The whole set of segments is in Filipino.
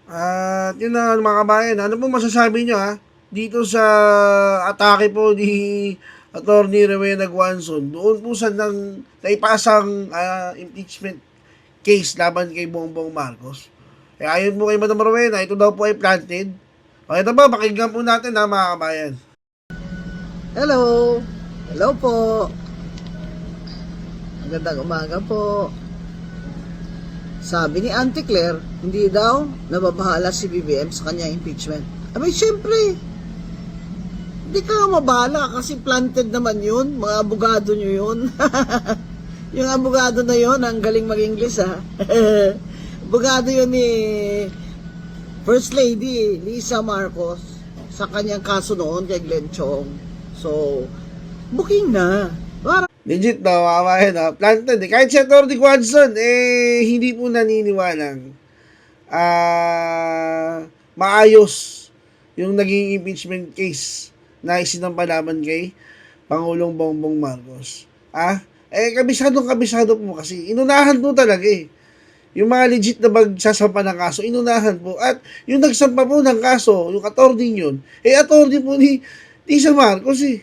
At yun na mga kabayan, ano po masasabi nyo ha? Dito sa atake po ni Attorney Rowena Guanzon, doon po sa naipasang impeachment case laban kay Bongbong Marcos. Eh ayon po kay Madam Rowena, ito daw po ay planted. O ito ba, pakinggan po natin ha mga kabayan. Hello! Hello po! Magandang umaga po. Sabi ni Auntie Claire, hindi daw nababahala si BBM sa kanya impeachment. Abay, syempre, hindi ka mabahala kasi planted naman yun. Mga abogado nyo yun. Yung abogado na yun, ang galing mag-English ha. Abogado yun ni First Lady Lisa Marcos sa kanyang kaso noon kay Glenn Chong. So, booking na. Legit daw, kabayan ha. Planted eh. Kahit si Attorney Guanzon, hindi po naniniwalang maayos yung naging impeachment case na isinampalaban kay Pangulong Bongbong Marcos. Kabisado po kasi. Inunahan po talaga eh. Yung mga legit na magsasampa ng kaso, inunahan po. At yung nagsampa po ng kaso, yung attorney yun, attorney po ni Lisa Marcos eh.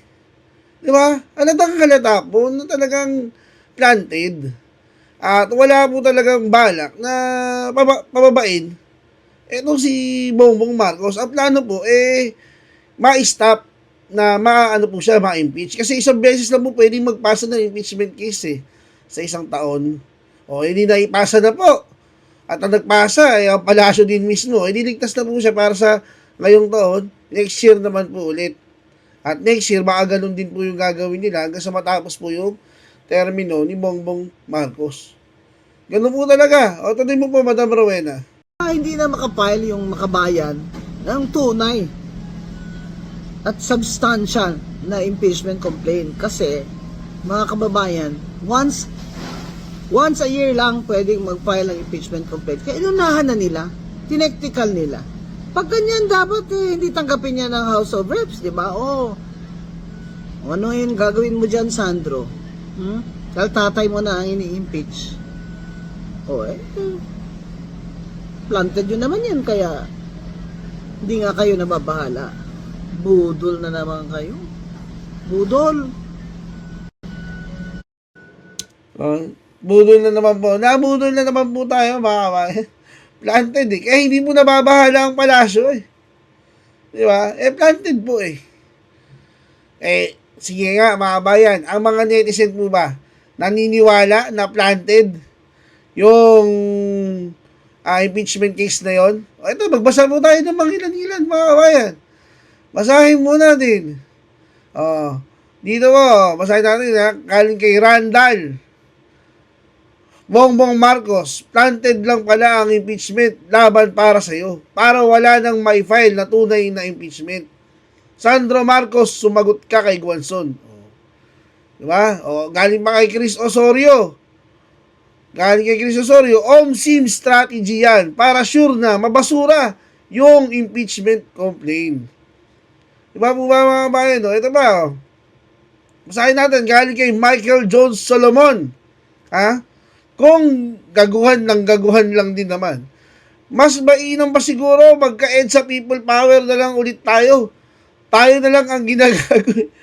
Di ba? Halata po na talagang planted. At wala po talagang balak na pababain etong si Bongbong Marcos. Ang plano po, ma-stop na maano po siya, ma-impeach. Kasi isang beses lang po pwedeng magpasa ng impeachment case sa isang taon. O, hindi na ipasa na po. At ang nagpasa, ang palasyo din mismo, ligtas na po siya para sa ngayong taon. Next year naman po ulit. At next year, baka ganun din po yung gagawin nila hanggang sa matapos po yung termino ni Bongbong Marcos. Ganun po talaga. O, tuloy mo po, Madam Rowena. Hindi na makapile yung makabayan ng tunay at substantial na impeachment complaint kasi mga kababayan, once a year lang pwedeng mag-file ng impeachment complaint. Kaya inunahan na nila, tinektikal nila. Pag ganyan, dapat hindi tanggapin niya ng House of Reps, di ba? Ano yun gagawin mo dyan, Sandro? Dahil tatay mo na ang ini-impeach. Planted yun naman yan, kaya hindi nga kayo nababahala. Budol na naman kayo. Budol. Budol na naman po. Nabudol na naman po tayo, mga kabayan. Planted eh. Kaya hindi mo nababahala ang palasyo eh. Di ba? Planted po eh. Sige nga mga kabayan, ang mga netizen po ba, naniniwala na planted yung impeachment case na yon? Ito, magbasa po tayo ng mga ilan-ilan mga kabayan. Basahin muna din. Dito po, basahin natin ha, galing kay Randall. Bongbong Marcos, planted lang pala ang impeachment laban para sa'yo. Para wala nang may file na tunay na impeachment. Sandro Marcos, sumagot ka kay Guanzon. Diba? Galing pa kay Chris Osorio. OMSIM strategy yan para sure na mabasura yung impeachment complaint. Diba po ba mga bayan? Ito ba? Basahin natin, galing kay Michael Jones Solomon. Kung gaguhan lang din naman. Mas mainam pa siguro magka-EDSA people power na lang ulit tayo. Tayo na lang ang ginagagawin.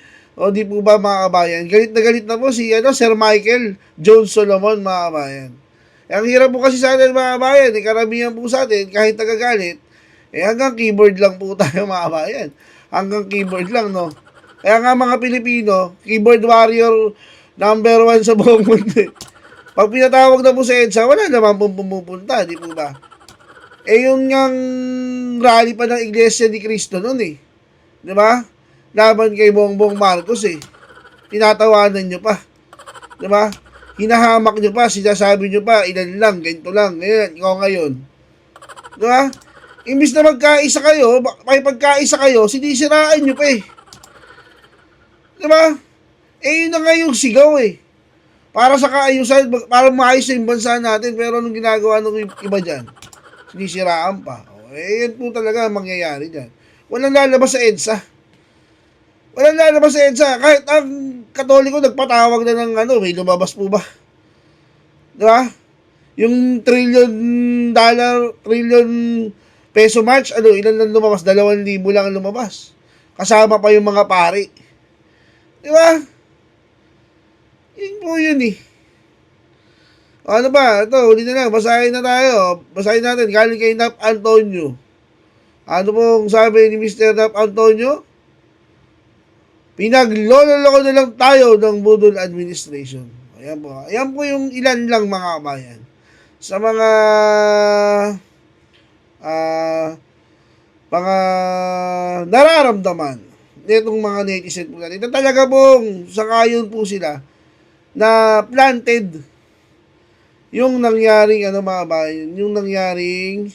Di po ba mga kabayan? Galit na po si Sir Michael Jones Solomon mga kabayan. Ang hirap po kasi sa atin mga kabayan. Karamihan po sa atin kahit nagagalit. Hanggang keyboard lang po tayo mga kabayan. Hanggang keyboard lang no. Kaya nga mga Pilipino, keyboard warrior number 1 sa buong mundo. Pag pinatawag na po sa EDSA, wala naman pong pumupunta, di po ba? Yung ngang rally pa ng Iglesia ni Cristo noon di ba? Laban kay Bongbong Marcos tinatawanan nyo pa. Di ba? Hinahamak nyo pa, sinasabi nyo pa, ilan lang, ganito lang, ngayon. Di ba? Imbis na magkaisa kayo, may pagkaisa kayo, sinisiraan nyo pa Di ba? Yun na nga yung sigaw para sa kaayusan, para maayos yung bansa natin, pero anong ginagawa ng iba dyan? Sinisiraan pa. Yan po talaga mangyayari dyan. Walang lalabas sa EDSA. Kahit ang Katoliko nagpatawag na ng may lumabas po ba? Di ba? Yung trillion Peso March, ilan lang lumabas? 2,000 lang ang lumabas. Kasama pa yung mga pari. Di ba? Yun po yun eh. Ano ba? Ito, huli na lang. Basahin na tayo. Basahin natin. Galing kay Nap Antonio. Ano pong sabi ni Mr. Nap Antonio? Pinagloloko na lang tayo ng budol administration. Ayan po. Ayan po yung ilan lang mga kabayan. Sa mga mga nararamdaman nitong mga netizen po natin na talaga pong sangayon po sila na planted yung nangyaring mga bayan, yung nangyaring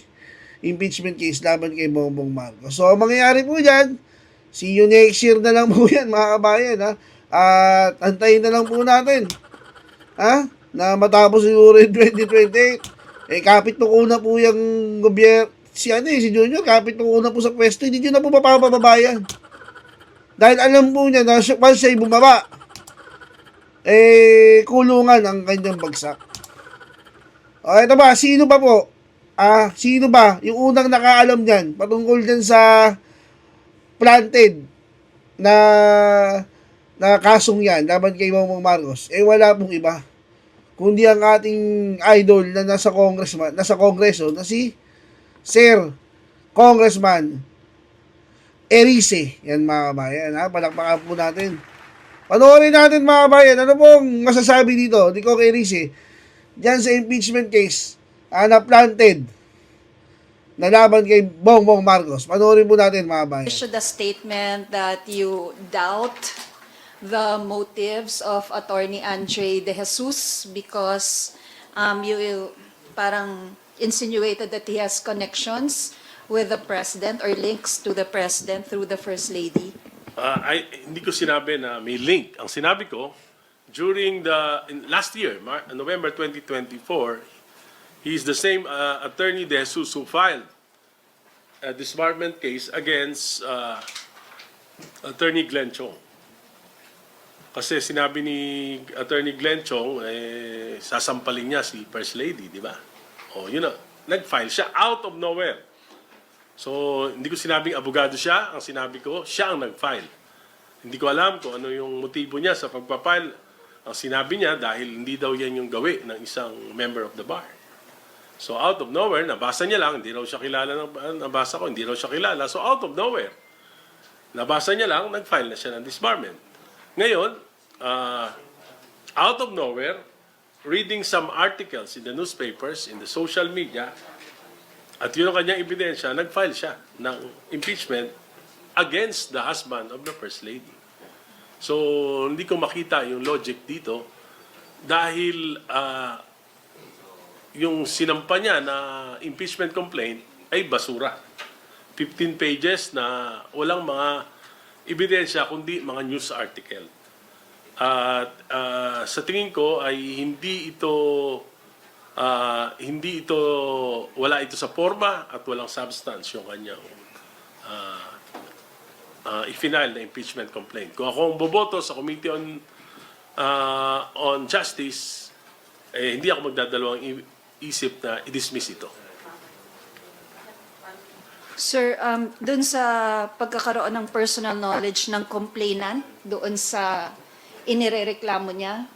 impeachment case laban kay Bongbong Marcos. So, ang mangyayari po dyan, see you next year na lang po yan, mga kabayan, ha? At antayin na lang po natin, ha? Na matapos siguro yung 2028. Kapit nung una po yung si Junior, kapit nung una po sa pwesto, hindi nyo na po mapapabayan. Dahil alam po niya na once siya'y bumaba, kulungan ang kanyang bagsak. O, ito ba, sino ba po? Sino ba yung unang nakaalam niyan patungkol dyan sa planted na kasong yan laban kay Bongbong Marcos? Wala pong iba kundi ang ating idol na nasa Kongreso na si Sir Congressman Erice. Yan mga kabayan, palakpakan po natin. Panoorin natin mga kabayan, ano pong masasabi dito ni Kong Erice diyan sa impeachment case na planted na laban kay Bongbong Marcos. Panoorin po natin mga kabayan. Issued a statement that you doubt the motives of Attorney Andre De Jesus because you parang insinuated that he has connections with the President or links to the President through the First Lady. Hindi ko sinabi na may link. Ang sinabi ko, during last year, November 2024, he is the same Attorney De Jesus who filed a disbarment case against Attorney Glenn Chong. Kasi sinabi ni Attorney Glenn Chong, sasampalin niya si First Lady, di ba? O, yun na. Nag-file siya out of nowhere. So, hindi ko sinabing abogado siya. Ang sinabi ko, siya ang nag-file. Hindi ko alam kung ano yung motibo niya sa pagpapile. Ang sinabi niya, dahil hindi daw yan yung gawi ng isang member of the bar. So, out of nowhere, nabasa niya lang, hindi raw siya kilala, nabasa ko, hindi raw siya kilala. So, out of nowhere, nabasa niya lang, nag-file na siya ng disbarment. Ngayon, out of nowhere, reading some articles in the newspapers, in the social media, at yun ang kanyang ebidensya, nag-file siya ng impeachment against the husband of the First Lady. So, hindi ko makita yung logic dito dahil yung sinampa niya na impeachment complaint ay basura. 15 pages na walang mga ebidensya kundi mga news article. At sa tingin ko ay hindi ito wala ito sa forma at walang substance yung kanyang i-final na impeachment complaint. Kung ako ang boboto sa Committee on Justice, hindi ako magdadalawang isip na i-dismiss ito. Sir, dun sa pagkakaroon ng personal knowledge ng complainant, doon sa inirereklamo niya,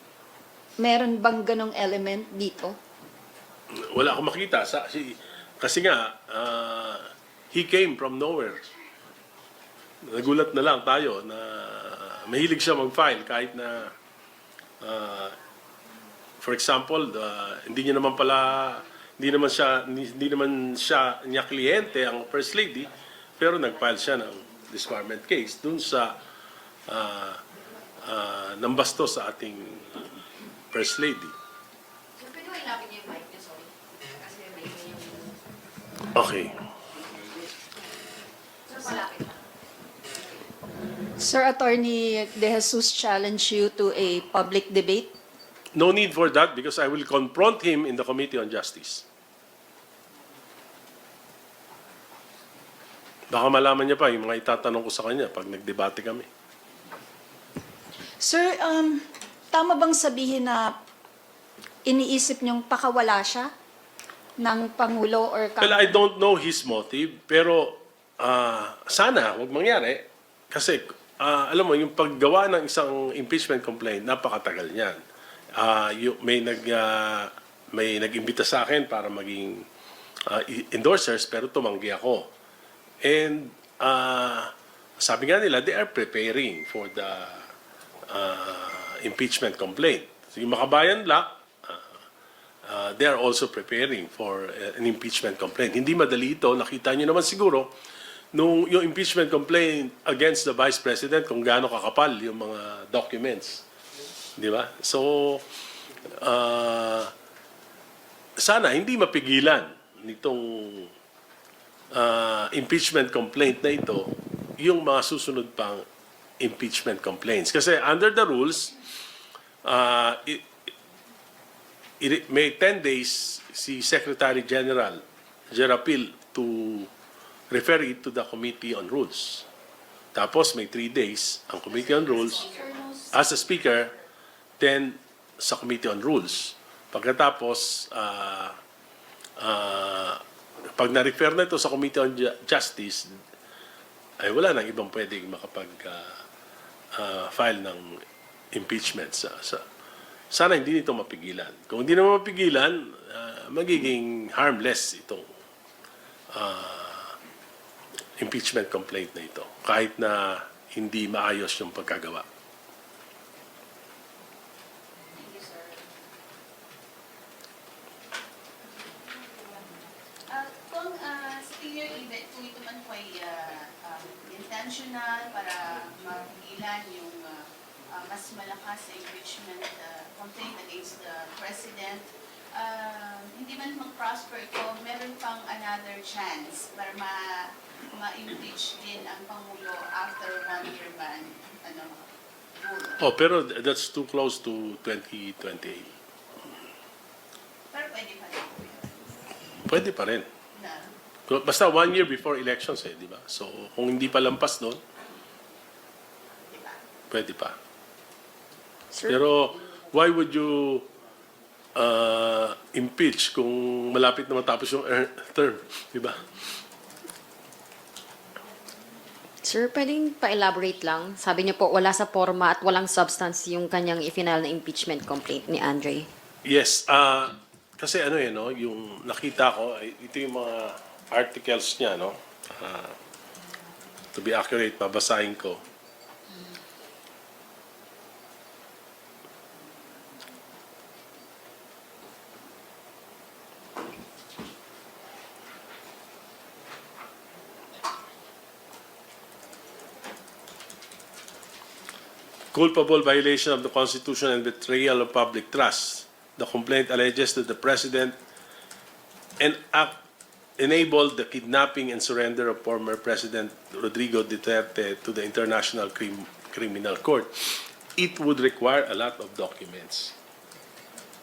meron bang ganong element dito? Wala akong makita. Kasi nga, he came from nowhere. Nagulat na lang tayo na mahilig siya mag-file kahit na, for example, hindi naman siya niya kliyente ang First Lady, pero nag-file siya ng disbarment case dun sa nambasto sa ating First Lady. Okay. Sir, Attorney De Jesus challenge you to a public debate? No need for that because I will confront him in the Committee on Justice. Baka malaman niya pa yung mga itatanong ko sa kanya pag nagdebate kami. Sir, tama bang sabihin na iniisip niyong pakawala siya? ng Pangulo or Well, I don't know his motive, pero sana huwag mangyari. Kasi, alam mo, yung paggawa ng isang impeachment complaint, napakatagal niyan. May nag-imbita sa akin para maging endorsers, pero tumanggi ako. And sabi nga nila, they are preparing for the impeachment complaint. So, yung Makabayan Black, they are also preparing for an impeachment complaint. Hindi madali ito. Nakita nyo naman siguro, yung impeachment complaint against the Vice President, kung gaano kakapal yung mga documents. Di ba? So, sana hindi mapigilan nitong impeachment complaint na ito yung mga susunod pang impeachment complaints. Kasi under the rules, may 10 days si Secretary General Jerapil to refer it to the Committee on Rules. Tapos may 3 days ang Committee on Rules as a speaker, then sa Committee on Rules. Pagkatapos, pag na-refer na ito sa Committee on Justice, ay wala nang ibang pwedeng makapag-file ng impeachment. Sana hindi nito mapigilan. Kung hindi naman mapigilan, magiging harmless itong impeachment complaint na ito. Kahit na hindi maayos yung pagkagawa. Kung sa tingin niyo, kung ito man po ay intentional para mapigilan yung mas malakas sa impeachment complaint against the President, hindi man mag-prosper ito, meron pang another chance para ma-impeach din ang Pangulo after 1 year ban, rule. Oh, pero that's too close to 2028. Pero pwede pa rin po yun. Pwede pa rin. Na, Basta 1 year before elections di ba? So, kung hindi pa lampas noon, di ba? pwede pa. Sir, Pero, why would you impeach kung malapit na matapos yung term, di ba? Sir, pwedeng pa-elaborate lang? Sabi niyo po, wala sa forma at walang substance yung kanyang ifinal na impeachment complaint ni Andre. Yes, kasi no, yung nakita ko, ito yung mga articles niya, no? To be accurate, babasahin ko. Culpable violation of the Constitution and betrayal of public trust. The complaint alleges that the President enabled the kidnapping and surrender of former President Rodrigo Duterte to the International Criminal Court. It would require a lot of documents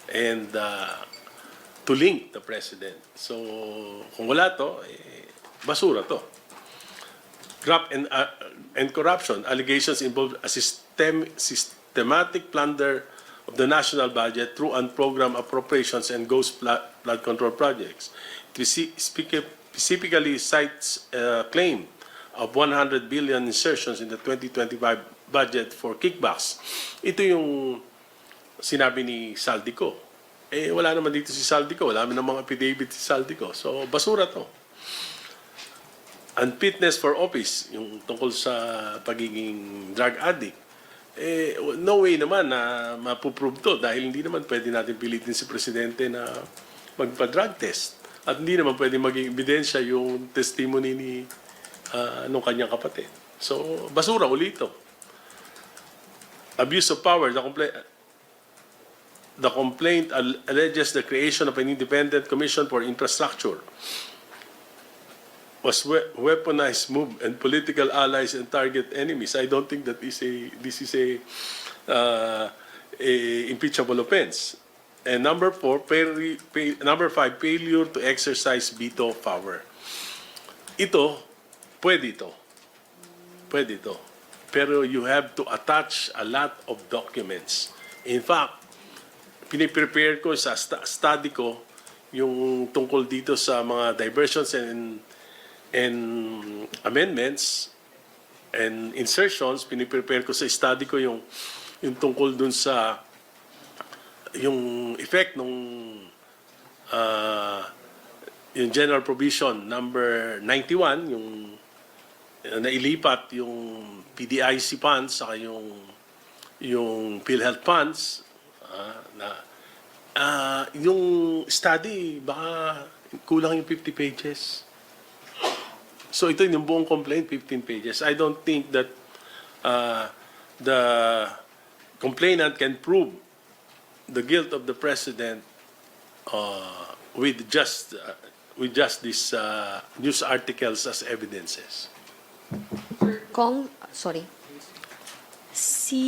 and to link the President. So, kung wala to, basura to. Graft and corruption. Allegations involve a systematic plunder of the national budget through unprogrammed appropriations and ghost flood control projects. It specifically cites a claim of 100 billion insertions in the 2025 budget for kickbacks. Ito yung sinabi ni Saldico. Wala naman dito si Saldico. Wala naman mga affidavit si Saldico. So, basura to. Unfitness for office, yung tungkol sa pagiging drug addict, no way naman na mapuprove to dahil hindi naman pwede natin pilitin si Presidente na magpa-drug test. At hindi naman pwede maging ebidensya yung testimony ni nung kanyang kapatid. So, basura ulit ito. Abuse of power. The complaint alleges the creation of an independent commission for infrastructure was weaponized move and political allies and target enemies. I don't think that this is a impeachable offense. And number 5, failure to exercise veto power. Pwede ito. Pero you have to attach a lot of documents. In fact, piniprepare ko sa study ko yung tungkol dito sa mga diversions and amendments and insertions, piniprepare ko sa study ko yung tungkol dun sa yung effect nung yung general provision number 91, yung nailipat yung PDIC funds saka yung PhilHealth funds yung study baka kulang yung 50 pages. So ito yung buong complaint 15 pages. I don't think that the complainant can prove the guilt of the president with just these news articles as evidences. Si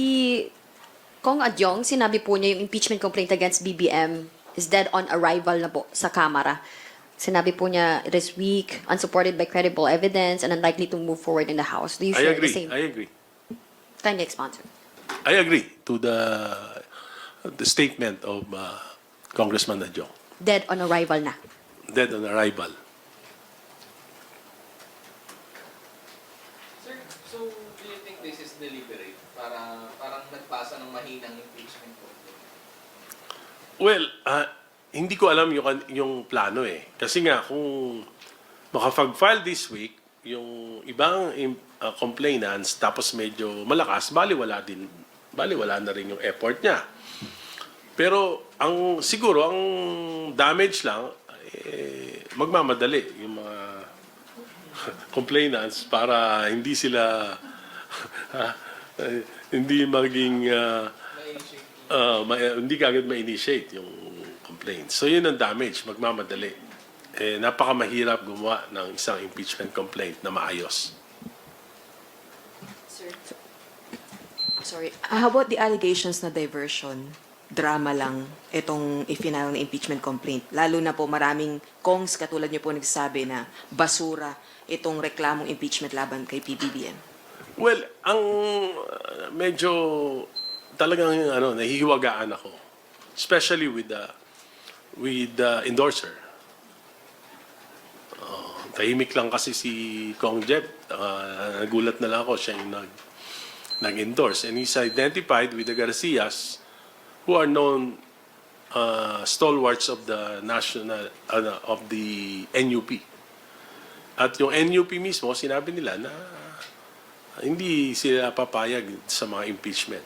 Kong Adyong, sinabi po niya yung impeachment complaint against BBM is dead on arrival na po sa Kamara. Sinabi po niya it is weak, unsupported by credible evidence, and unlikely to move forward in the House. Do you share the same? I agree. Kindly expand, sir. I agree to the statement of Congressman Adyong. Dead on arrival na. Dead on arrival. Sir, so do you think this is deliberate? Parang nagpasa ng mahinang impeachment po? Well, hindi ko alam yung plano eh. Kasi nga, kung makapag-file this week, yung ibang complainants, tapos medyo malakas, baliwala na rin yung effort niya. Pero, siguro, ang damage lang, magmamadali yung mga complainants para hindi sila hindi maging hindi kagad ma-initiate yung complaint. So yun ang damage, magmamadali. Napakamahirap gumawa ng isang impeachment complaint na maayos. Sorry. How about the allegations na diversion? Drama lang itong i-final na impeachment complaint. Lalo na po maraming kongs katulad niyo po nagsabi na basura itong reklamong impeachment laban kay PBBM. Well, ang medyo talagang nahihiwagaan ako. Especially with the endorser. Tahimik lang kasi si Kong Jeb. Nagulat na lang ako siya yung nag-endorse. And he's identified with the Garcias who are known stalwarts of the of the NUP. At yung NUP mismo, sinabi nila na hindi sila papayag sa mga impeachment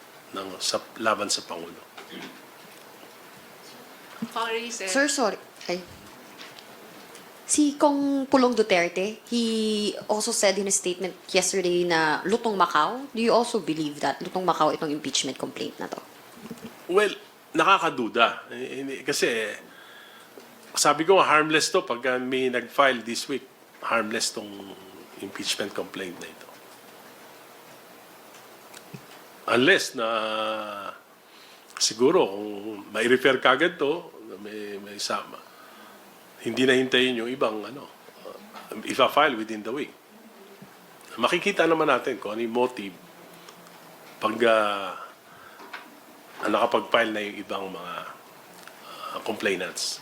laban sa Pangulo. Sir, sorry. Si Kong Pulong Duterte, he also said in a statement yesterday na lutong Macau. Do you also believe that lutong Macau itong impeachment complaint na to? Well, nakakaduda. Kasi sabi ko harmless to pag may nag-file this week. Harmless tong impeachment complaint na ito. Unless na siguro kung mai-refer kagad to, may sama. Hindi na hintayin yung ibang ifa-file within the week. Makikita naman natin kung ano yung motive pag nakapag-file na yung ibang mga complainants.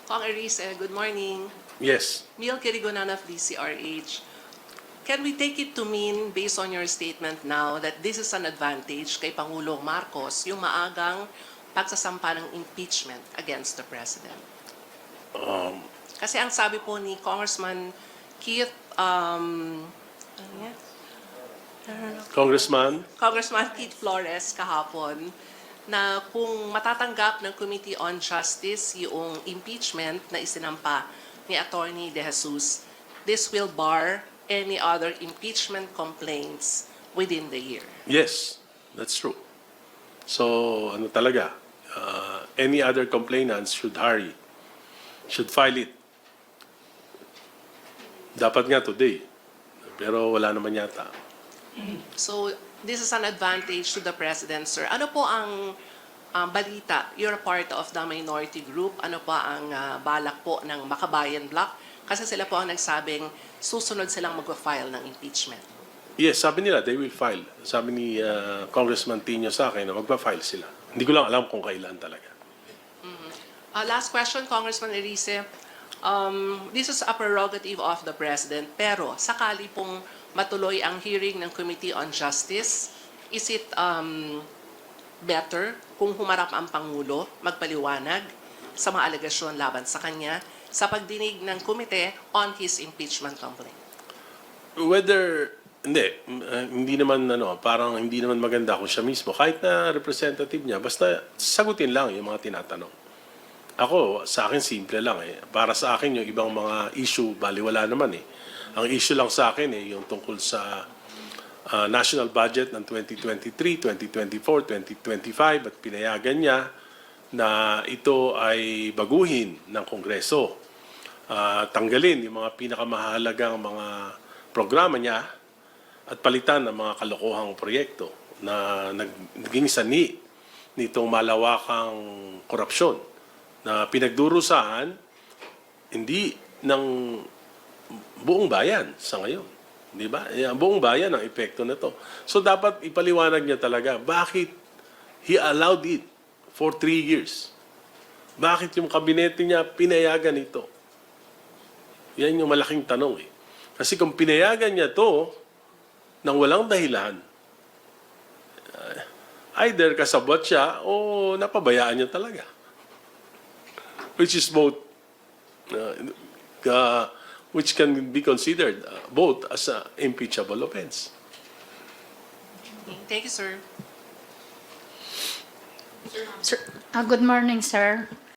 Kong Aris, good morning. Yes. Mil Kirigonan of DCRH. Can we take it to mean, based on your statement now, that this is an advantage kay Pangulong Marcos, yung maagang pagsasampa ng impeachment against the President? Kasi ang sabi po ni Congressman Keith, Congressman? Congressman Keith Flores kahapon, na kung matatanggap ng Committee on Justice yung impeachment na isinampa ni Attorney De Jesus, this will bar any other impeachment complaints within the year. Yes, that's true. So, talaga, any other complainants should hurry, should file it. Dapat nga today, pero wala naman yata. So, this is an advantage to the President, sir. Ano po ang balita? You're part of the minority group. Ano pa ang balak po ng Makabayan Bloc? Kasi sila po ang nagsabing susunod silang mag-file ng impeachment. Yes, sabi nila, they will file. Sabi ni Congressman Tino sa akin na magpa-file sila. Hindi ko lang alam kung kailan talaga. Last question, Congressman Erice. This is a prerogative of the President, pero sakali pong matuloy ang hearing ng Committee on Justice, is it better kung humarap ang Pangulo, magpaliwanag sa mga alegasyon laban sa kanya sa pagdinig ng komite on his impeachment complaint? Hindi naman parang hindi naman maganda kung siya mismo, kahit na representative niya, basta sagutin lang yung mga tinatanong. Ako, sa akin simple lang eh. Para sa akin yung ibang mga issue, baliwala naman eh. Ang issue lang sa akin yung tungkol sa national budget ng 2023, 2024, 2025 at pinayagan niya na ito ay baguhin ng Kongreso. Tanggalin yung mga pinakamahalagang mga programa niya at palitan ng mga kalokohang proyekto na naging sani nitong malawakang korupsyon na pinagdurusahan hindi ng buong bayan sa ngayon. Di ba? Ang buong bayan ang epekto nito. So dapat ipaliwanag niya talaga bakit he allowed it for 3 years. Bakit yung kabinete niya pinayagan ito? Yan yung malaking tanong eh. Kasi kung pinayagan niya to nang walang dahilan, either kasabot siya o napabayaan niya talaga. Which is both, which can be considered both as an impeachable offense. Thank you, sir. Good morning, sir.